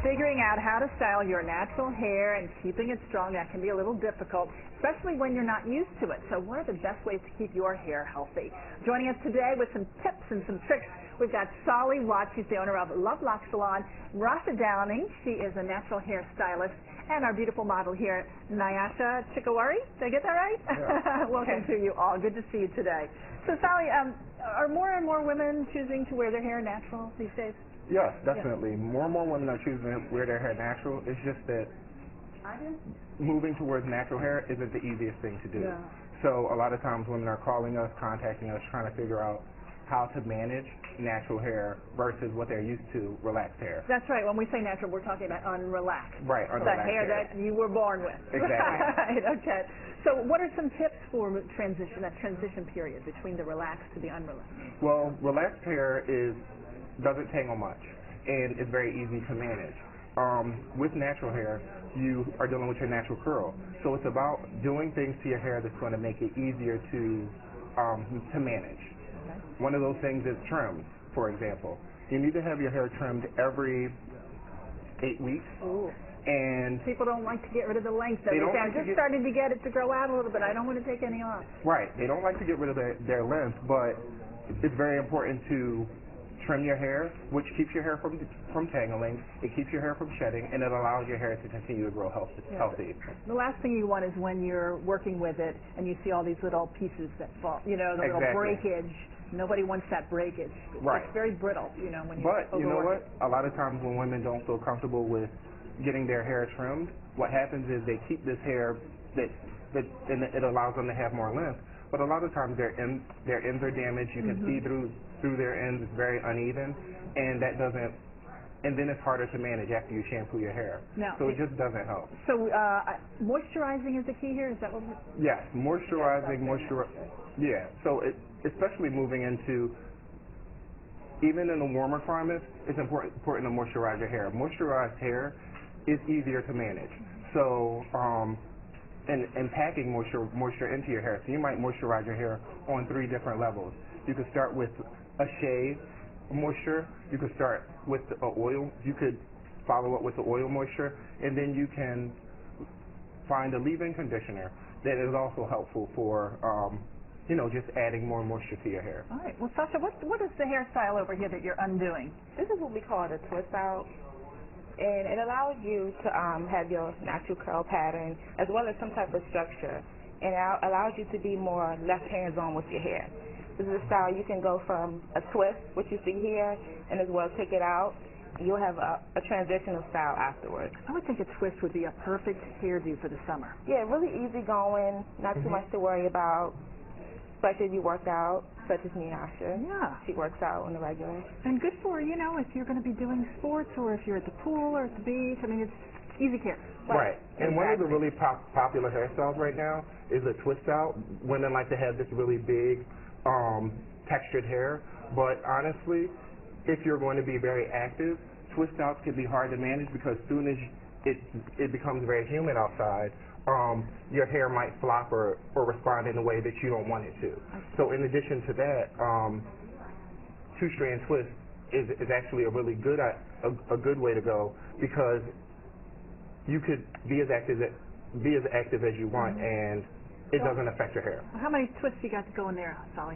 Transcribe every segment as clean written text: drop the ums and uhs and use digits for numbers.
Figuring out how to style your natural hair and keeping it strong, that can be a little difficult, especially when you're not used to it. So what are the best ways to keep your hair healthy? Joining us today with some tips and some tricks, we've got Salih Watts. She's the owner of Loc Lov Salon. Rasha Downing, she is a natural hair stylist. And our beautiful model here, Rasha Did I get that right? Yeah. Welcome to you all. Good to see you today. So Salih, are more and more women choosing to wear their hair natural these days? Yes, definitely. Yeah. More and more women are choosing to wear their hair natural. It's just that moving towards natural hair isn't the easiest thing to do. Yeah. So a lot of times women are calling us, contacting us, trying to figure out how to manage natural hair versus what they're used to, relaxed hair. That's right. When we say natural, we're talking about unrelaxed. Right, unrelaxed the hair that you were born with. Exactly. Right, okay. So what are some tips for that transition period between the relaxed to the unrelaxed? Well, relaxed hair doesn't tangle much, and it's very easy to manage. With natural hair, you are dealing with your natural curl. So it's about doing things to your hair that's going to make it easier to manage. One of those things is trims, for example. You need to have your hair trimmed every 8 weeks. Ooh. And people don't like to get rid of the length of it. I'm just starting to get it to grow out a little bit. I don't want to take any off. Right. They don't like to get rid of their length, but it's very important to trim your hair, which keeps your hair from tangling, it keeps your hair from shedding, and it allows your hair to continue to grow healthy. The last thing you want is when you're working with it and you see all these little pieces that fall, the little breakage. Nobody wants that breakage. Right. It's very brittle, when you But you know what? A lot of times when women don't feel comfortable with getting their hair trimmed, what happens is they keep this hair and it allows them to have more length. But a lot of times their ends are damaged. You can see through their ends. It's very uneven, and then it's harder to manage after you shampoo your hair. So it just doesn't help. So moisturizing is the key here. Is that what? Yes, moisturizing, Yeah. So especially moving into, even in the warmer climates, it's important to moisturize your hair. Moisturized hair is easier to manage. So and packing moisture into your hair. So you might moisturize your hair on 3 different levels. You could start with a shave moisture. You could start with an oil. You could follow up with the oil moisture, and then you can find a leave-in conditioner that is also helpful for just adding more moisture to your hair. All right. Well, Sasha, what is the hairstyle over here that you're undoing? This is what we call the twist out. And it allows you to have your natural curl pattern as well as some type of structure. And it allows you to be more less hands-on with your hair. This is a style you can go from a twist, which you see here, and as well take it out. You'll have a transitional style afterwards. I would think a twist would be a perfect hairdo for the summer. Yeah, really easy going, not too much to worry about, especially if you work out, such as me, Rasha. Yeah. She works out on the regular. And good for, if you're going to be doing sports or if you're at the pool or at the beach. I mean, it's easy care. Right. And one of the really popular hairstyles right now is a twist out. Women like to have this really big textured hair. But honestly, if you're going to be very active, twist outs can be hard to manage because as soon as it becomes very humid outside, your hair might flop or respond in a way that you don't want it to. So in addition to that, 2-strand twist is actually a really good way to go because you could be as active as you want and it doesn't affect your hair. How many twists you got to go in there, Salih?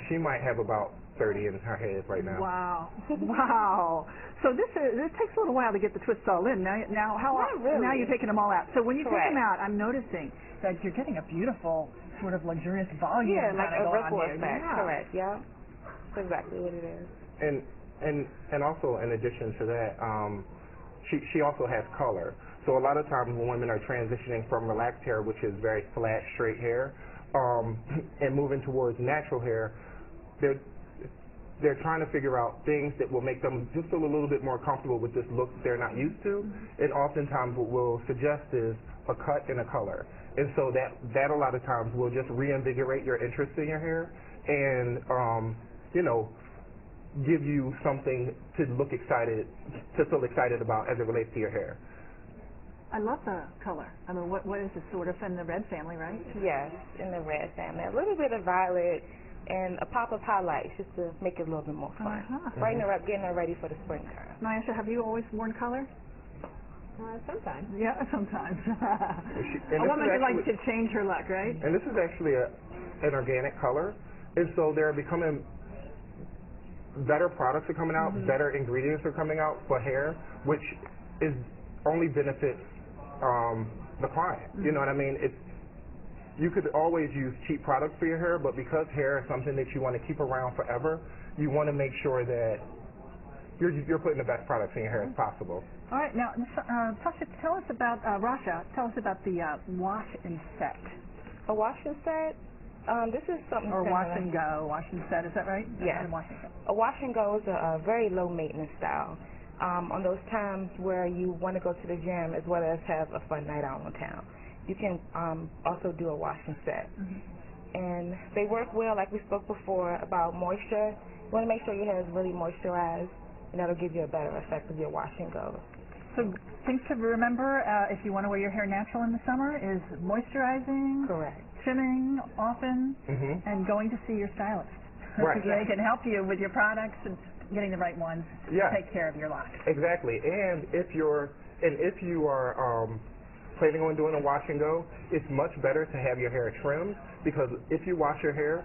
She might have about 30 in her head right now. Wow. Wow. So this takes a little while to get the twists all in. Now you're taking them all out. So when you take them out, I'm noticing that you're getting a beautiful sort of luxurious volume. Yeah, like a ripple effect. Yeah. Correct. Yeah. That's exactly what it is. And also in addition to that, she also has color. So a lot of times when women are transitioning from relaxed hair, which is very flat, straight hair, and moving towards natural hair, they're trying to figure out things that will make them just feel a little bit more comfortable with this look that they're not used to. And oftentimes what we'll suggest is a cut and a color. And so that a lot of times will just reinvigorate your interest in your hair and, give you something to feel excited about as it relates to your hair. I love the color. I mean, what is this, sort of in the red family, right? Yes, in the red family. A little bit of violet, and a pop of highlights just to make it a little bit more fun. Brighten her up, getting her ready for the springtime. Nyasha, have you always worn color? Sometimes. Yeah, sometimes. And A woman who likes to change her look, right? And this is actually an organic color, and so they're becoming better products are coming out, better ingredients are coming out for hair, which is only benefits the client. You know what I mean? You could always use cheap products for your hair, but because hair is something that you want to keep around forever, you want to make sure that you're putting the best products in your hair as possible. All right, now, Tasha, tell us about, Rasha, tell us about the wash and set. A wash and set, this is something Or similar. wash and go, wash and set, is that right? Yeah. Wash and go. A wash and go is a very low maintenance style. On those times where you want to go to the gym as well as have a fun night out in town, you can also do a wash and set. And they work well, like we spoke before, about moisture. You want to make sure your hair is really moisturized, and that'll give you a better effect of your wash and go. So things to remember if you want to wear your hair natural in the summer is moisturizing, Correct. trimming often, and going to see your stylist. Right. They can help you with your products and getting the right ones to take care of your locks. Exactly. And if you are planning on doing a wash and go, it's much better to have your hair trimmed, because if you wash your hair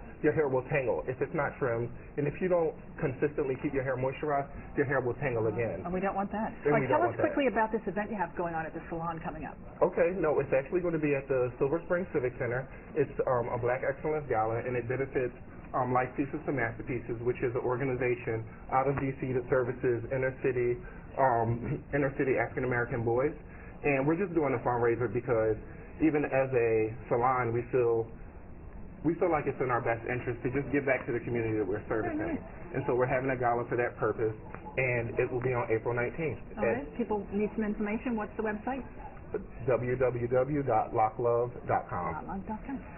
will tangle if it's not trimmed, and if you don't consistently keep your hair moisturized, your hair will tangle again. And we don't want that. Tell us quickly about this event you have going on at the salon coming up. Okay, no, it's actually going to be at the Silver Spring Civic Center. It's a Black Excellence Gala, and it benefits Life Pieces to Masterpieces, which is an organization out of D.C. that services inner city African American boys. And we're just doing a fundraiser because even as a salon, we feel like it's in our best interest to just give back to the community that we're servicing. And so we're having a gala for that purpose, and it will be on April 19th. All right. People need some information. What's the website? www.loclov.com.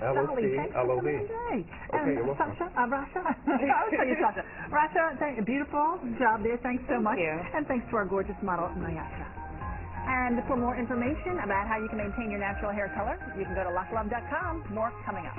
Salih, thanks for coming today. Okay, you're welcome. Rasha, I'll tell you Tasha. Rasha, beautiful job there. Thanks so much. Thank you. And thanks to our gorgeous model, Nyasha. And for more information about how you can maintain your natural hair color, you can go to loclov.com. More coming up.